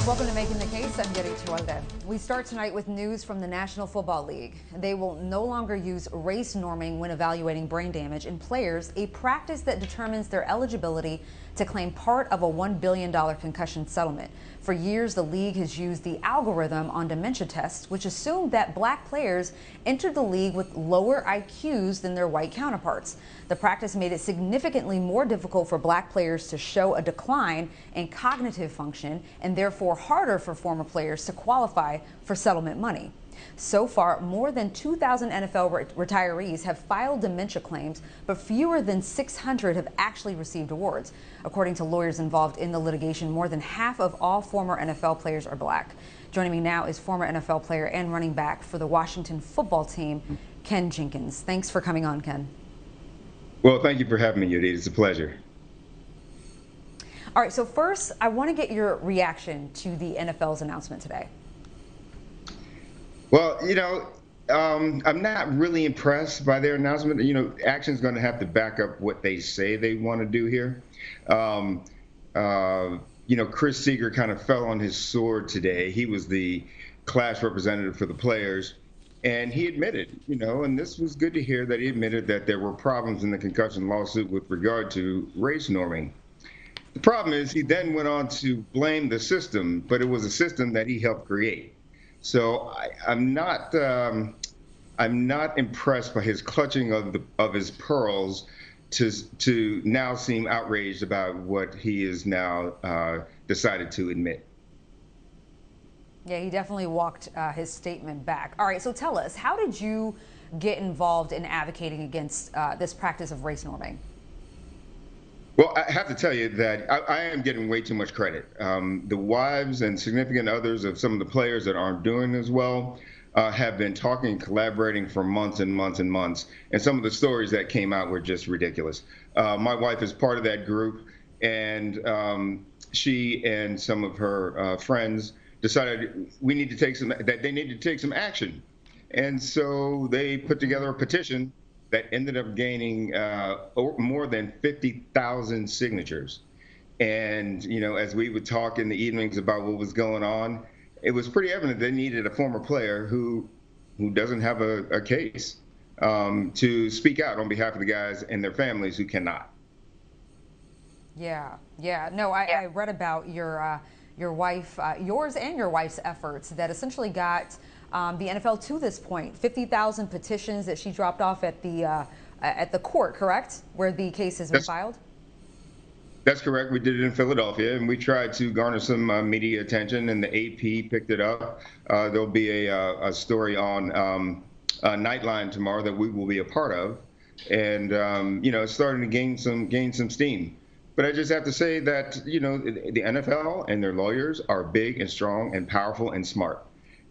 Welcome to Making the Case. I'm Yodit Tewolde. We start tonight with news from the National Football League. They will no longer use race norming when evaluating brain damage in players, a practice that determines their eligibility to claim part of a $1 billion concussion settlement. For years, the league has used the algorithm on dementia tests, which assumed that black players entered the league with lower IQs than their white counterparts. The practice made it significantly more difficult for black players to show a decline in cognitive function and therefore harder for former players to qualify for settlement money. So far, more than 2,000 NFL retirees have filed dementia claims, but fewer than 600 have actually received awards. According to lawyers involved in the litigation, more than half of all former NFL players are black. Joining me now is former NFL player and running back for the Washington football team, Ken Jenkins. Thanks for coming on, Ken. Well, thank you for having me, Yodit. It's a pleasure. All right, so first, I want to get your reaction to the NFL's announcement today. Well, I'm not really impressed by their announcement. Action's going to have to back up what they say they want to do here. Chris Seeger kind of fell on his sword today. He was the class representative for the players, and he admitted, and this was good to hear that he admitted that there were problems in the concussion lawsuit with regard to race norming. The problem is he then went on to blame the system, but it was a system that he helped create. So I'm not impressed by his clutching of his pearls to now seem outraged about what he is now decided to admit. Yeah, he definitely walked his statement back. All right, so tell us, how did you get involved in advocating against this practice of race norming? Well, I have to tell you that I am getting way too much credit. The wives and significant others of some of the players that aren't doing as well have been talking and collaborating for months and months and months. And some of the stories that came out were just ridiculous. My wife is part of that group, and she and some of her friends decided they need to take some action. And so they put together a petition that ended up gaining more than 50,000 signatures. And, as we would talk in the evenings about what was going on, it was pretty evident they needed a former player who doesn't have a case to speak out on behalf of the guys and their families who cannot. Yeah. No, I read about your wife, yours and your wife's efforts that essentially got the NFL to this point. 50,000 petitions that she dropped off at the court, correct? Where the case has been filed? That's correct. We did it in Philadelphia, and we tried to garner some media attention, and the AP picked it up. There'll be a story on Nightline tomorrow that we will be a part of, and it's starting to gain some steam. But I just have to say that the NFL and their lawyers are big and strong and powerful and smart.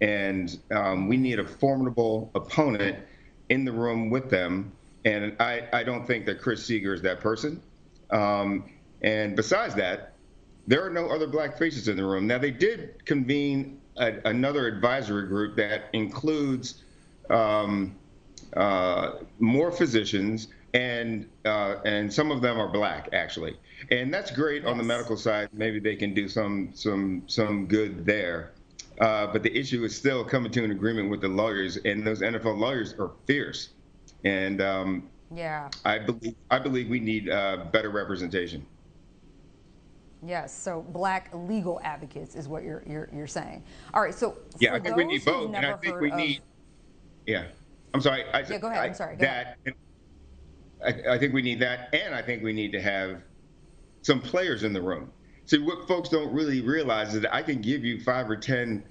And we need a formidable opponent in the room with them. And I don't think that Chris Seeger is that person. And besides that, there are no other black faces in the room. Now, they did convene another advisory group that includes more physicians, and some of them are black, actually. And that's great. Yes. On the medical side. Maybe they can do some good there. But the issue is still coming to an agreement with the lawyers, and those NFL lawyers are fierce. And I believe we need better representation. Yes, so black legal advocates is what you're saying. All right, so yeah, I think we need both, and I think we need. Yeah, I'm sorry. Go ahead. I'm sorry. Go ahead. I think we need that, and I think we need to have some players in the room. See, what folks don't really realize is that I can give you 5 or 10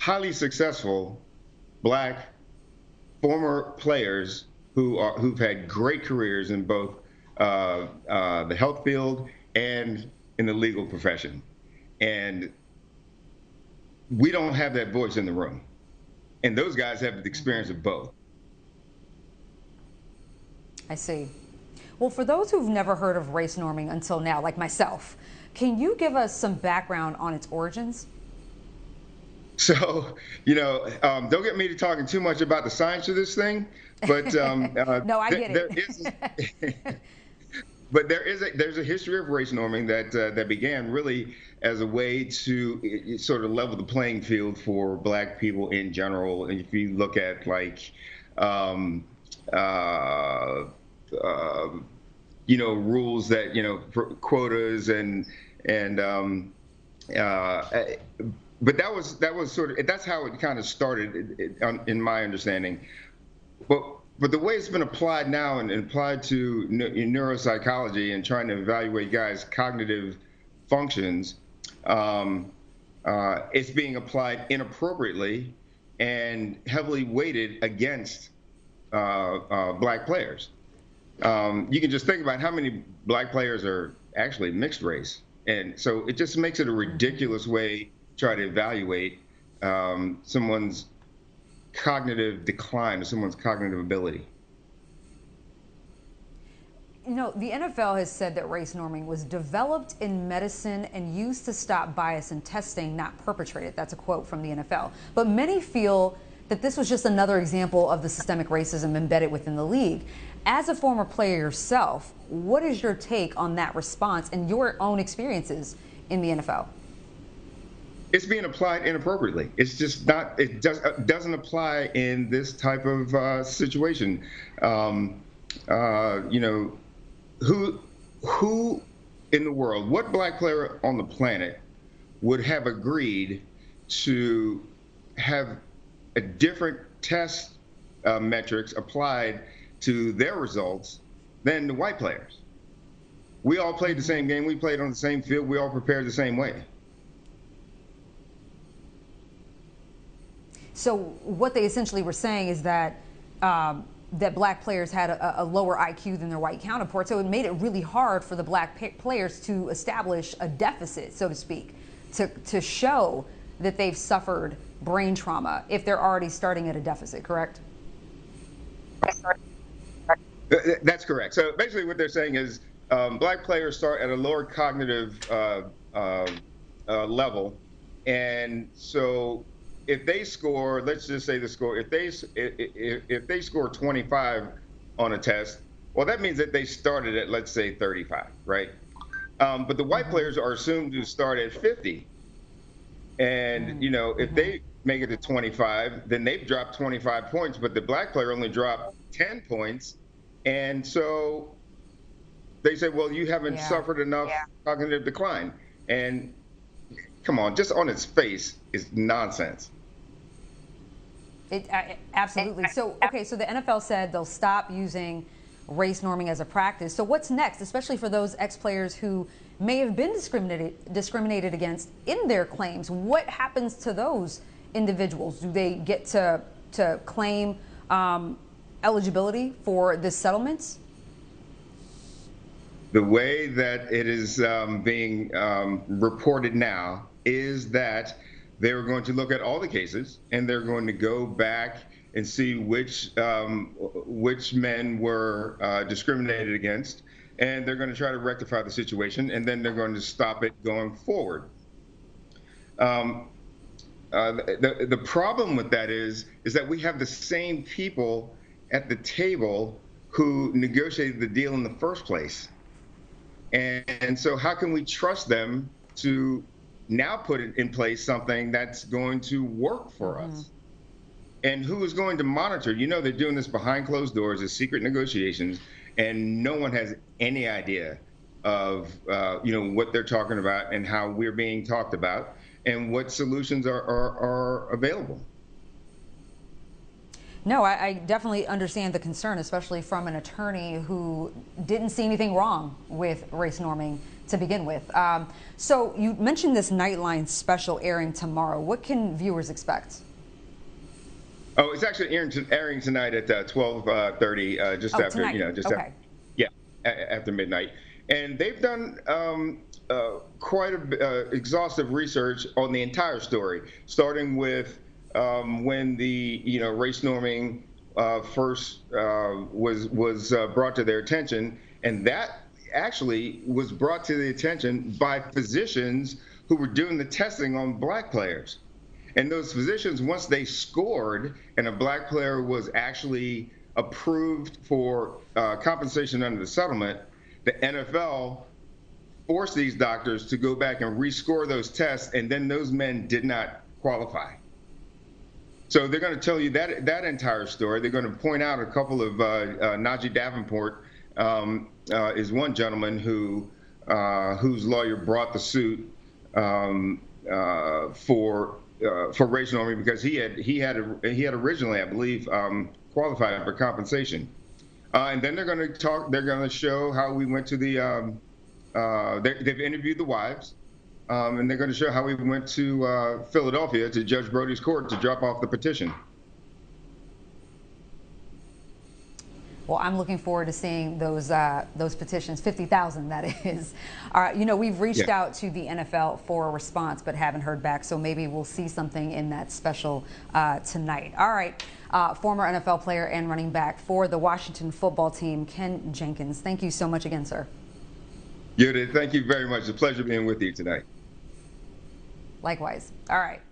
highly successful black former players who've had great careers in both the health field and in the legal profession. And we don't have that voice in the room. And those guys have the experience of both. I see. Well, for those who've never heard of race norming until now, like myself, can you give us some background on its origins? So, don't get me to talking too much about the science of this thing, but no, I get it. but there's a history of race norming that began really as a way to sort of level the playing field for Black people in general. And if you look at like um, uh, uh, rules that for quotas and but that was sort of, that's how it kind of started in my understanding. But the way it's been applied now and applied to in neuropsychology and trying to evaluate guys' cognitive functions, it's being applied inappropriately and heavily weighted against Black players. You can just think about how many Black players are actually mixed race. And so it just makes it a ridiculous way to try to evaluate someone's cognitive decline or someone's cognitive ability. The NFL has said that race norming was developed in medicine and used to stop bias in testing, not perpetrate it. That's a quote from the NFL. But many feel that this was just another example of the systemic racism embedded within the league. As a former player yourself, what is your take on that response and your own experiences in the NFL? It's being applied inappropriately. It's just not. It doesn't apply in this type of situation. Who in the world, what Black player on the planet would have agreed to have a different test metrics applied to their results than the white players? We all played the same game. We played on the same field. We all prepared the same way. So what they essentially were saying is that that Black players had a lower IQ than their white counterparts, so it made it really hard for the Black players to establish a deficit, so to speak, to show that they've suffered brain trauma if they're already starting at a deficit, correct? That's correct. So basically what they're saying is Black players start at a lower cognitive level, and so if they score, let's just say the score, if they score 25 on a test, well, that means that they started at, let's say, 35, right? But the white players are assumed to start at 50. And, if they make it to 25, then they've dropped 25 points, but the Black player only dropped 10 points. And so they say, well, you haven't suffered enough cognitive decline. And come on, just on its face is nonsense. Absolutely. So, okay, so the NFL said they'll stop using race norming as a practice. So what's next, especially for those ex-players who may have been discriminated against in their claims? What happens to those individuals? Do they get to claim eligibility for this settlement? The way that it is being reported now is that they're going to look at all the cases and they're going to go back and see which men were discriminated against, and they're going to try to rectify the situation, and then they're going to stop it going forward. The problem with that is that we have the same people at the table who negotiated the deal in the first place. And so how can we trust them to now put in place something that's going to work for us? And who is going to monitor? They're doing this behind closed doors, as secret negotiations, and no one has any idea of what they're talking about and how we're being talked about and what solutions are available. No, I definitely understand the concern, especially from an attorney who didn't see anything wrong with race norming to begin with. So you mentioned this Nightline special airing tomorrow. What can viewers expect? Oh, it's actually airing tonight at 12:30, just after tonight. After midnight. And they've done quite a exhaustive research on the entire story, starting with when the race norming first was brought to their attention, and that actually was brought to the attention by physicians who were doing the testing on Black players. And those physicians, once they scored and a Black player was actually approved for compensation under the settlement, the NFL forced these doctors to go back and rescore those tests, and then those men did not qualify. So they're going to tell you that entire story. They're going to point out a couple of Najee Davenport is one gentleman whose lawyer brought the suit for race norming because he had originally, I believe, qualified for compensation. And then they're going to show how we went to the. They've interviewed the wives, and they're going to show how we went to Philadelphia to Judge Brody's court to drop off the petition. Well, I'm looking forward to seeing those petitions, 50,000 that is. We've reached out to the NFL for a response, but haven't heard back. So maybe we'll see something in that special tonight. All right, former NFL player and running back for the Washington football team, Ken Jenkins. Thank you so much again, sir. Yodit, thank you very much. It's a pleasure being with you tonight. Likewise. All right.